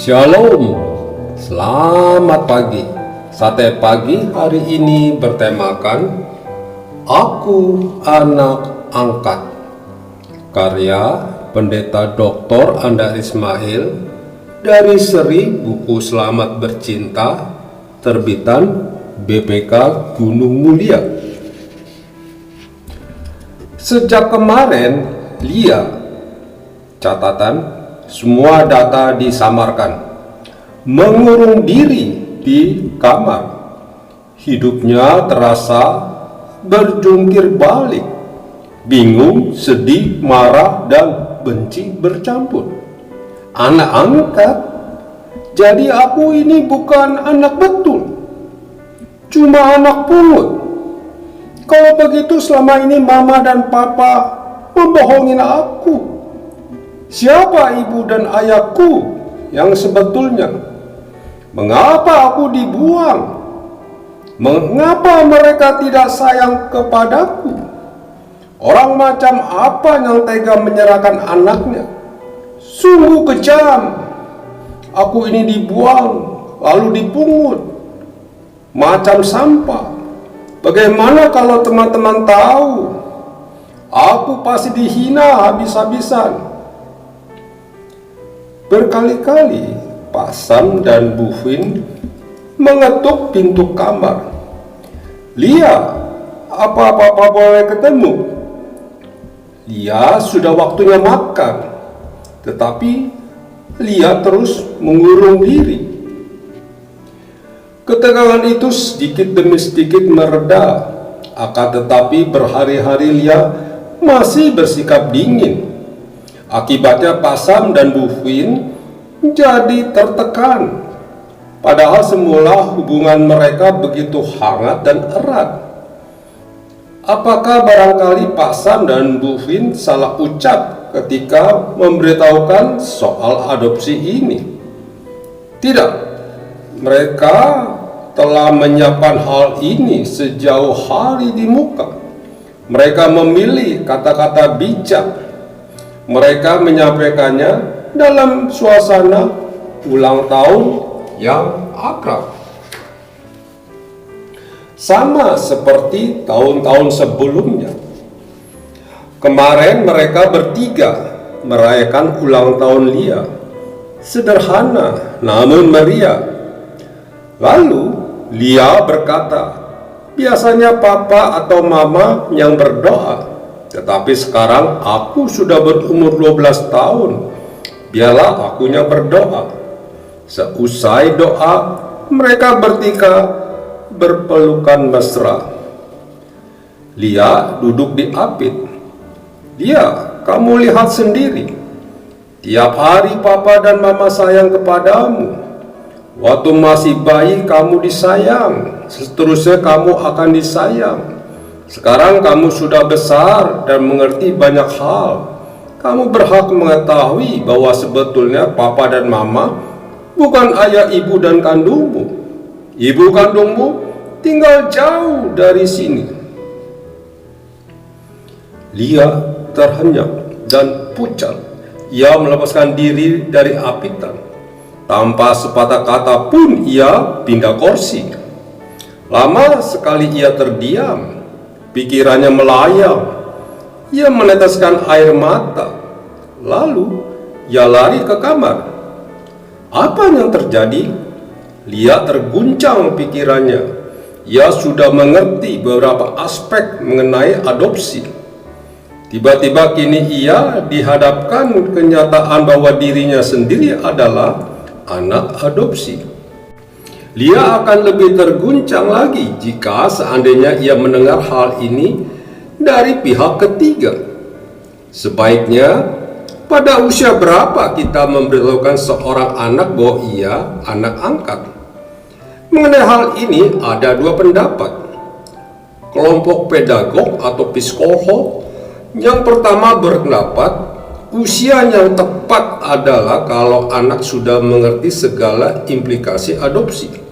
Shalom, selamat pagi. Sate pagi hari ini bertemakan Aku Anak Angkat, karya Pendeta Dr. Anda Ismail dari seri buku Selamat Bercinta terbitan BPK Gunung Mulia. Sejak kemarin, catatan semua data disamarkan, mengurung diri di kamar. Hidupnya terasa berjungkir balik, bingung, sedih, marah, dan benci bercampur. Anak angkat? Jadi aku ini bukan anak betul, cuma anak pungut. Kalau begitu selama ini mama dan papa membohongin aku. Siapa ibu dan ayahku yang sebetulnya? Mengapa aku dibuang? Mengapa mereka tidak sayang kepadaku? Orang macam apa yang tega menyerahkan anaknya? Sungguh kejam. Aku ini dibuang, lalu dipungut macam sampah. Bagaimana kalau teman-teman tahu? Aku pasti dihina habis-habisan. Berkali-kali Pak Sam dan Bu Fin mengetuk pintu kamar. Lia, apa boleh ketemu? Lia sudah waktunya makan, tetapi Lia terus mengurung diri. Ketegangan itu sedikit demi sedikit mereda, akan tetapi berhari-hari Lia masih bersikap dingin. Akibatnya Pak Sam dan Bu Fin jadi tertekan, padahal semula hubungan mereka begitu hangat dan erat. Apakah barangkali Pak Sam dan Bu Fin salah ucap ketika memberitahukan soal adopsi ini? Tidak, mereka telah menyiapkan hal ini sejauh hari di muka. Mereka memilih kata-kata bijak. Mereka menyampaikannya dalam suasana ulang tahun yang akrab. Sama seperti tahun-tahun sebelumnya. Kemarin mereka bertiga merayakan ulang tahun Lia. Sederhana namun meriah. Lalu Lia berkata, biasanya papa atau mama yang berdoa, tetapi sekarang aku sudah berumur 12 tahun. Biarlah akunya berdoa. Seusai doa, mereka bertiga berpelukan mesra. Lia duduk di apit. Lia, kamu lihat sendiri. Tiap hari papa dan mama sayang kepadamu. Waktu masih bayi kamu disayang, seterusnya kamu akan disayang. Sekarang kamu sudah besar dan mengerti banyak hal. Kamu berhak mengetahui bahwa sebetulnya papa dan mama bukan ayah ibu dan kandungmu. Ibu kandungmu tinggal jauh dari sini. Lia terhenyak dan pucat. Ia melepaskan diri dari apitan. Tanpa sepatah kata pun ia pindah kursi. Lama sekali ia terdiam. Pikirannya melayang. Ia meneteskan air mata. Lalu ia lari ke kamar. Apa yang terjadi? Lia terguncang pikirannya. Ia sudah mengerti beberapa aspek mengenai adopsi. Tiba-tiba kini ia dihadapkan kenyataan bahwa dirinya sendiri adalah anak adopsi. Lia akan lebih terguncang lagi jika seandainya ia mendengar hal ini dari pihak ketiga. Sebaiknya, pada usia berapa kita memberitahukan seorang anak bahwa ia anak angkat? Mengenai hal ini ada dua pendapat. Kelompok pedagog atau psikolog yang pertama berpendapat usia yang tepat adalah kalau anak sudah mengerti segala implikasi adopsi.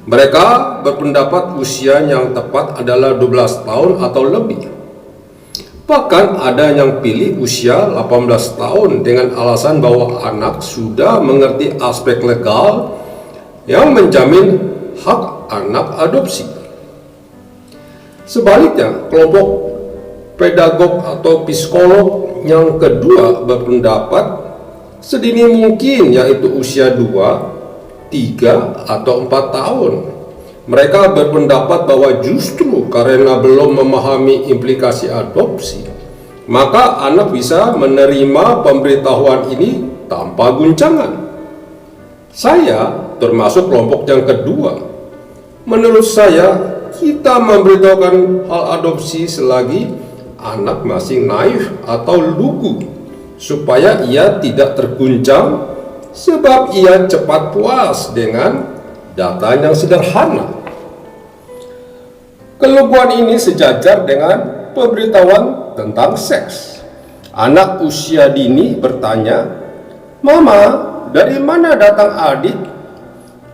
Mereka berpendapat usia yang tepat adalah 12 tahun atau lebih. Bahkan ada yang pilih usia 18 tahun dengan alasan bahwa anak sudah mengerti aspek legal yang menjamin hak anak adopsi. Sebaliknya, kelompok pedagog atau psikolog yang kedua berpendapat sedini mungkin, yaitu usia 2, 3, atau 4 tahun. Mereka berpendapat bahwa justru karena belum memahami implikasi adopsi, maka anak bisa menerima pemberitahuan ini tanpa guncangan. Saya termasuk kelompok yang kedua. Menurut saya, kita memberitahukan hal adopsi selagi anak masih naif atau lugu, supaya ia tidak terguncang sebab ia cepat puas dengan data yang sederhana. Keluguan ini sejajar dengan pemberitahuan tentang seks. Anak usia dini bertanya, "Mama, dari mana datang adik?"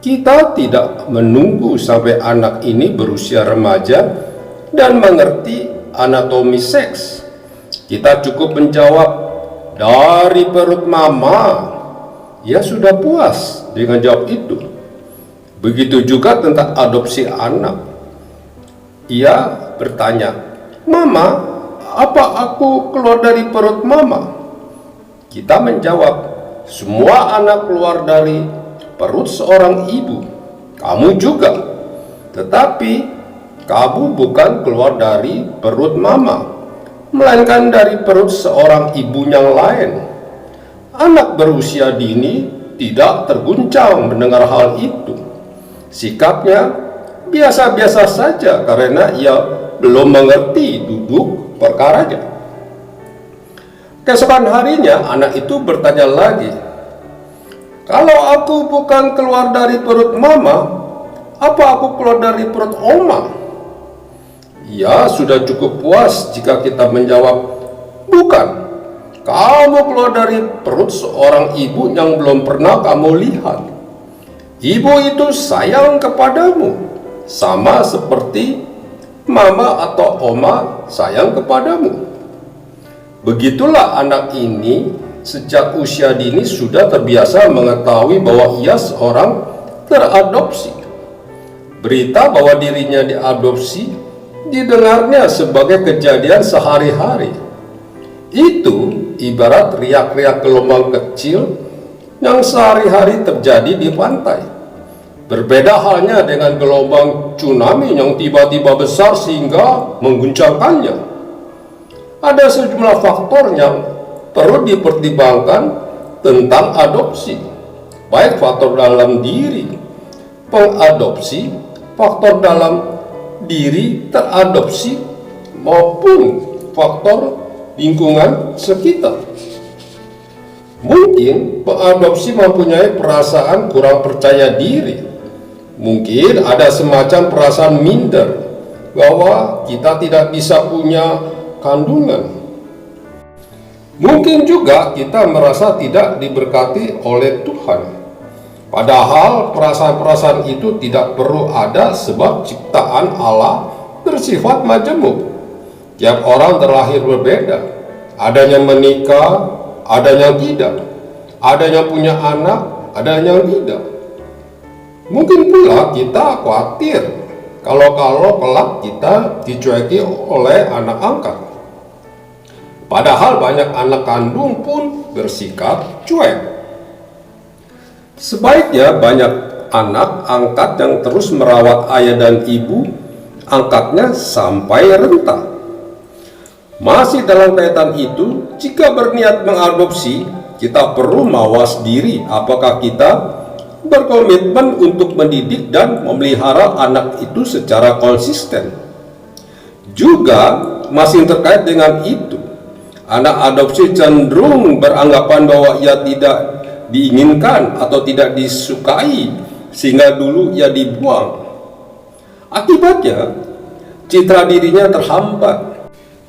Kita tidak menunggu sampai anak ini berusia remaja dan mengerti anatomi seks. Kita cukup menjawab, "Dari perut mama." Ia sudah puas dengan jawab itu. Begitu juga tentang adopsi anak. Ia bertanya, "Mama, apa aku keluar dari perut mama?" Kita menjawab, "Semua anak keluar dari perut seorang ibu. Kamu juga. Tetapi kamu bukan keluar dari perut mama, melainkan dari perut seorang ibu yang lain." Anak berusia dini tidak terguncang mendengar hal itu. Sikapnya biasa-biasa saja karena ia belum mengerti duduk perkaranya. Keesokan harinya anak itu bertanya lagi, "Kalau aku bukan keluar dari perut mama, apa aku keluar dari perut oma?" Ia sudah cukup puas jika kita menjawab, "Bukan, kamu keluar dari perut seorang ibu yang belum pernah kamu lihat. Ibu itu sayang kepadamu, sama seperti mama atau oma sayang kepadamu." Begitulah anak ini sejak usia dini sudah terbiasa mengetahui bahwa ia seorang teradopsi. Berita bahwa dirinya diadopsi didengarnya sebagai kejadian sehari-hari. Itu ibarat riak-riak gelombang kecil yang sehari-hari terjadi di pantai. Berbeda halnya dengan gelombang tsunami yang tiba-tiba besar sehingga mengguncangkannya. Ada sejumlah faktor yang perlu dipertimbangkan tentang adopsi, baik faktor dalam diri pengadopsi, faktor dalam diri teradopsi, maupun faktor lingkungan sekitar. Mungkin pengadopsi mempunyai perasaan kurang percaya diri. Mungkin ada semacam perasaan minder bahwa kita tidak bisa punya kandungan. Mungkin juga kita merasa tidak diberkati oleh Tuhan. Padahal perasaan-perasaan itu tidak perlu ada sebab ciptaan Allah bersifat majemuk. Tiap orang terlahir berbeda. Ada yang menikah, ada yang tidak. Ada yang punya anak, ada yang tidak. Mungkin pula kita khawatir kalau kelak kita dicueki oleh anak angkat. Padahal banyak anak kandung pun bersikap cuek. Sebaiknya banyak anak angkat yang terus merawat ayah dan ibu angkatnya sampai renta. Masih dalam kaitan itu, jika berniat mengadopsi, kita perlu mawas diri apakah kita berkomitmen untuk mendidik dan memelihara anak itu secara konsisten. Juga masih terkait dengan itu, anak adopsi cenderung beranggapan bahwa ia tidak diinginkan atau tidak disukai sehingga dulu ia dibuang. Akibatnya, citra dirinya terhambat.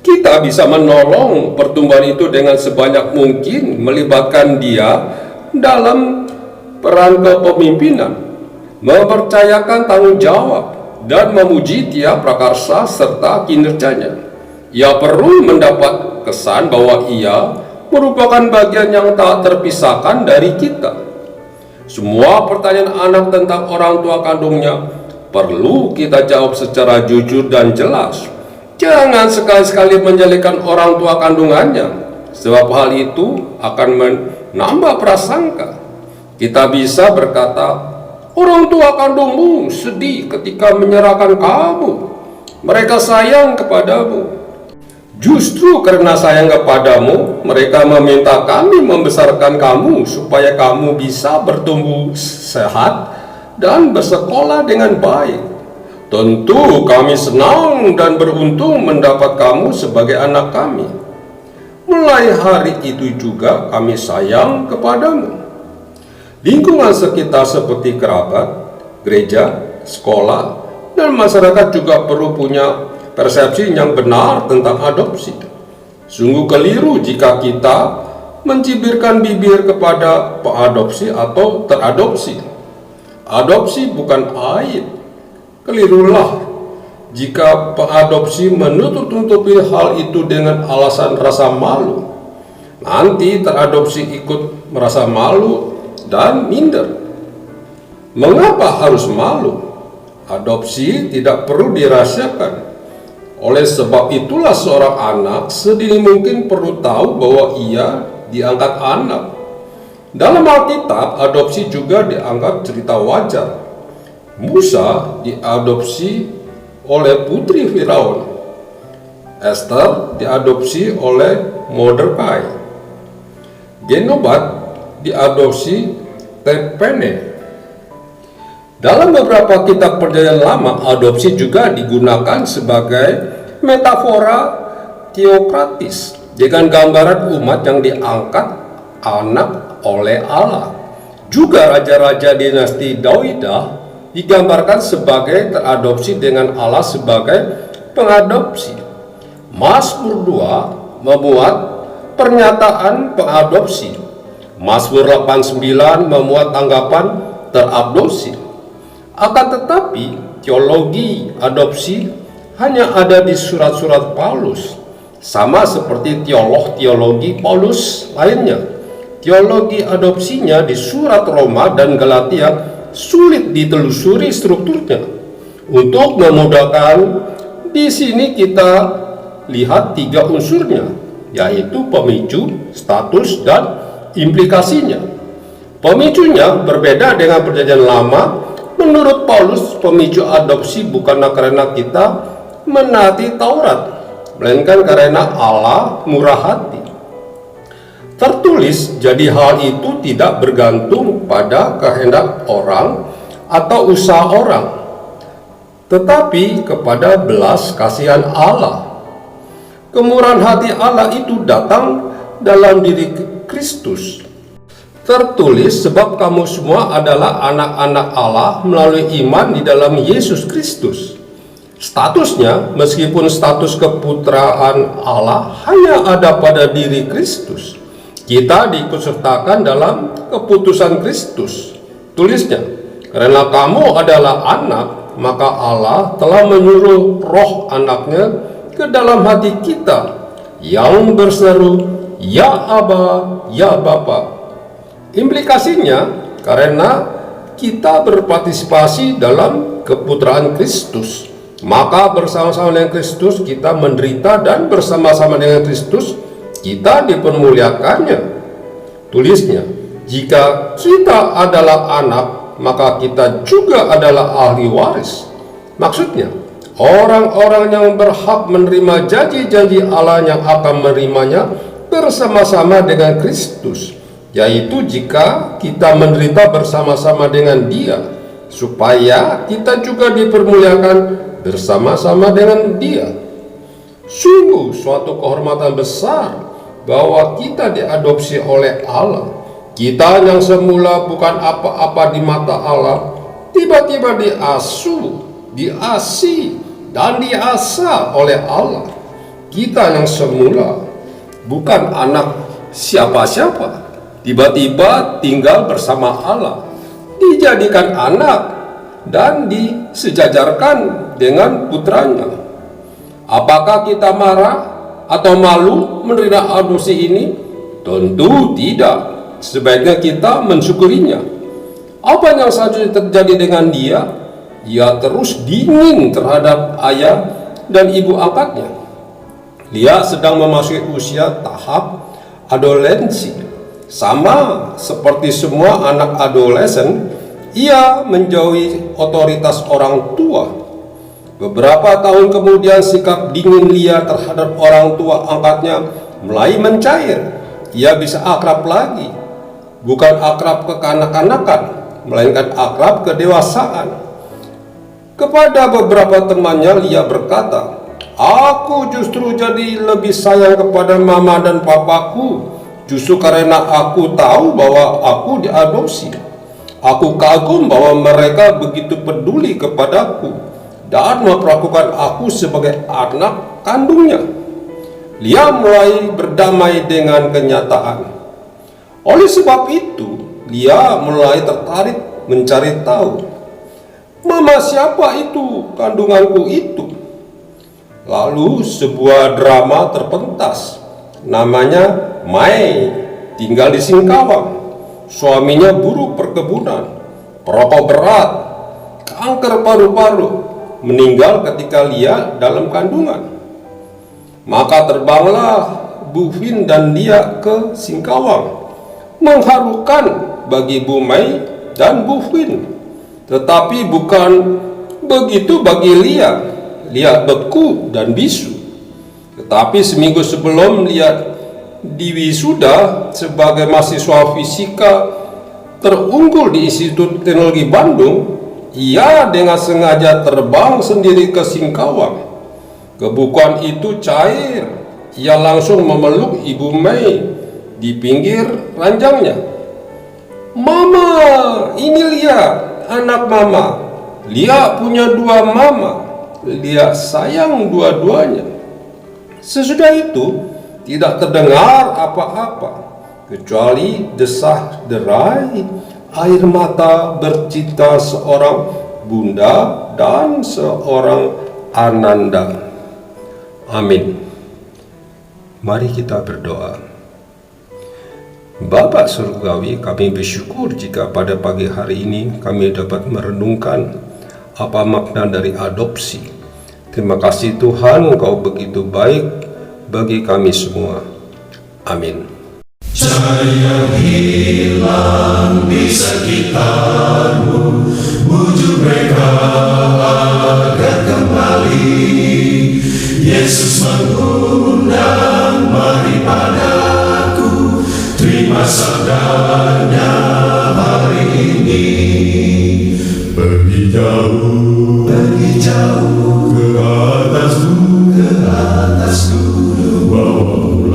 Kita bisa menolong pertumbuhan itu dengan sebanyak mungkin melibatkan dia dalam peran kepemimpinan, mempercayakan tanggung jawab, dan memuji tiap prakarsa serta kinerjanya. Ia perlu mendapat kesan bahwa ia merupakan bagian yang tak terpisahkan dari kita. Semua pertanyaan anak tentang orang tua kandungnya perlu kita jawab secara jujur dan jelas. Jangan sekali-sekali menjelekkan orang tua kandungannya, sebab hal itu akan menambah prasangka. Kita bisa berkata, orang tua kandungmu sedih ketika menyerahkan kamu. Mereka sayang kepadamu. Justru karena sayang kepadamu, mereka meminta kami membesarkan kamu supaya kamu bisa bertumbuh sehat dan bersekolah dengan baik. Tentu kami senang dan beruntung mendapat kamu sebagai anak kami. Mulai hari itu juga kami sayang kepadamu. Lingkungan sekitar seperti kerabat, gereja, sekolah, dan masyarakat juga perlu punya persepsi yang benar tentang adopsi. Sungguh keliru jika kita mencibirkan bibir kepada pengadopsi atau teradopsi. Adopsi bukan aib. Kelirulah jika pengadopsi menutup-tutupi hal itu dengan alasan rasa malu. Nanti teradopsi ikut merasa malu dan minder. Mengapa harus malu? Adopsi tidak perlu dirahasiakan. Oleh sebab itulah seorang anak sedini mungkin perlu tahu bahwa ia diangkat anak. Dalam Alkitab, adopsi juga dianggap cerita wajar. Musa diadopsi oleh putri Firaun. Esther diadopsi oleh Mordekai. Genobat diadopsi Tepene. Dalam beberapa kitab perjanjian lama, adopsi juga digunakan sebagai metafora teokratis dengan gambaran umat yang diangkat anak oleh Allah. Juga raja-raja dinasti Dawidah digambarkan sebagai teradopsi dengan Allah sebagai pengadopsi. Mazmur 2 memuat pernyataan pengadopsi. Mazmur 89 memuat tanggapan teradopsi. Akan tetapi, teologi adopsi hanya ada di surat-surat Paulus, sama seperti teologi Paulus lainnya. Teologi adopsinya di surat Roma dan Galatia sulit ditelusuri strukturnya. Untuk memudahkan, di sini kita lihat 3 unsurnya, yaitu pemicu, status, dan implikasinya. Pemicunya berbeda dengan perjanjian lama. Menurut Paulus, pemicu adopsi bukanlah karena kita menaati Taurat, melainkan karena Allah murah hati. Tertulis, jadi hal itu tidak bergantung pada kehendak orang atau usaha orang, tetapi kepada belas kasihan Allah. Kemurahan hati Allah itu datang dalam diri Kristus. Tertulis, sebab kamu semua adalah anak-anak Allah melalui iman di dalam Yesus Kristus. Statusnya, meskipun status keputraan Allah hanya ada pada diri Kristus, kita diikutsertakan dalam keputusan Kristus. Tulisnya, karena kamu adalah anak, maka Allah telah menyuruh roh anaknya ke dalam hati kita yang berseru, ya Aba, ya Bapa. Implikasinya, karena kita berpartisipasi dalam keputraan Kristus, maka bersama-sama dengan Kristus kita menderita, dan bersama-sama dengan Kristus kita dipermuliakannya. Tulisnya, jika kita adalah anak, maka kita juga adalah ahli waris. Maksudnya, orang-orang yang berhak menerima janji-janji Allah yang akan menerimanya bersama-sama dengan Kristus, yaitu jika kita menderita bersama-sama dengan Dia, supaya kita juga dipermuliakan bersama-sama dengan Dia. Sungguh suatu kehormatan besar bahwa kita diadopsi oleh Allah. Kita yang semula bukan apa-apa di mata Allah, tiba-tiba diasuh, diasih, dan diasah oleh Allah. Kita yang semula bukan anak siapa-siapa, tiba-tiba tinggal bersama Allah, dijadikan anak, dan disejajarkan dengan putranya. Apakah kita marah atau malu menerima adopsi ini? Tentu tidak. Sebaiknya kita mensyukurinya. Apa yang selanjutnya terjadi dengan dia? Ia terus dingin terhadap ayah dan ibu angkatnya. Dia sedang memasuki usia tahap adolescensi. Sama seperti semua anak adolesen, ia menjauhi otoritas orang tua. Beberapa tahun kemudian sikap dingin Lia terhadap orang tua angkatnya mulai mencair. Ia bisa akrab lagi, bukan akrab kekanak-kanakan, melainkan akrab kedewasaan. Kepada beberapa temannya Lia berkata, "Aku justru jadi lebih sayang kepada mama dan papaku, justru karena aku tahu bahwa aku diadopsi. Aku kagum bahwa mereka begitu peduli kepadaku dan memperlakukan aku sebagai anak kandungnya." Lia mulai berdamai dengan kenyataan. Oleh sebab itu, Lia mulai tertarik mencari tahu, "Mama siapa itu kandunganku itu?" Lalu sebuah drama terpentas. Namanya Mai, tinggal di Singkawang. Suaminya buruh perkebunan, perokok berat, kanker paru-paru, meninggal ketika Lia dalam kandungan. Maka terbanglah Bu Vin dan Lia ke Singkawang. Mengharukan bagi Bu Mai dan Bu Vin. Tetapi bukan begitu bagi Lia. Lia beku dan bisu. Tetapi seminggu sebelum Lia diwisuda sebagai mahasiswa fisika terunggul di Institut Teknologi Bandung, ia dengan sengaja terbang sendiri ke Singkawang. Kebukuan itu cair. Ia langsung memeluk Ibu Mai di pinggir ranjangnya. "Mama, ini Lia, anak Mama. Lia punya dua mama. Lia sayang dua-duanya." Sesudah itu tidak terdengar apa-apa kecuali desah-derai air mata bercinta seorang bunda dan seorang ananda. Amin. Mari kita berdoa. Bapa Surgawi, kami bersyukur jika pada pagi hari ini kami dapat merenungkan apa makna dari adopsi. Terima kasih Tuhan, Engkau begitu baik bagi kami semua. Amin. Cahaya hilang di sekitarmu, bujuk mereka agar kembali. Yesus mengundang, "Mari padaku, terima sabdanya hari ini." Pergi jauh ke atas gunung,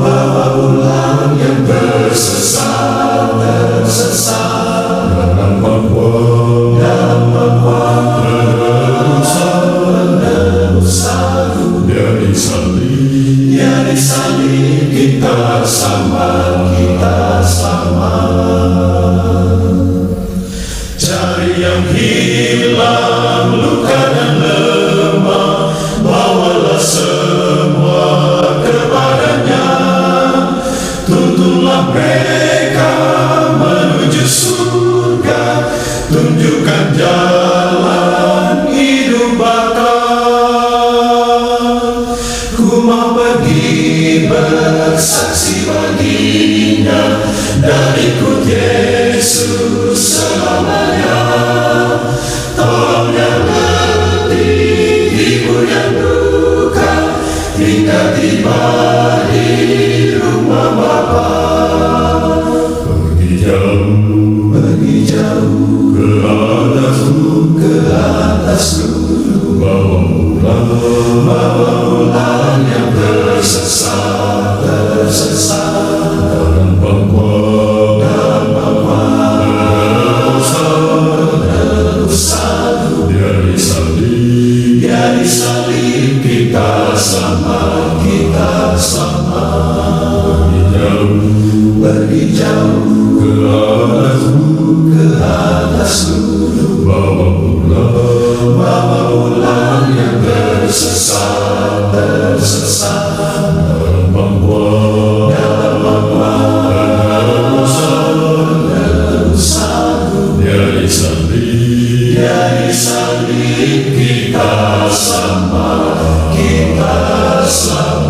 bawa pulang yang tersesat dalam pangkuan penebusan. Dia disalib, kita selamat. Cari yang hilang, luka dan lemah, bawalah semua kepadanya. Tuntunlah mereka menuju surga, tunjukkan jalan hidup bakal. Ku mau pergi bersaksi baginya dan ikut Yesus selamanya. Tolong yang letih, hibur yang duka, hingga tiba di rumah Bapa. Pergi jauh ke atas gunung, bawa pulang yang tersesat dalam pangkuan penebusan. Dia disalib, kita selamat. Pergi jauh ke atas gunung, bawa pulang yang tersesat kita sama, kita sama.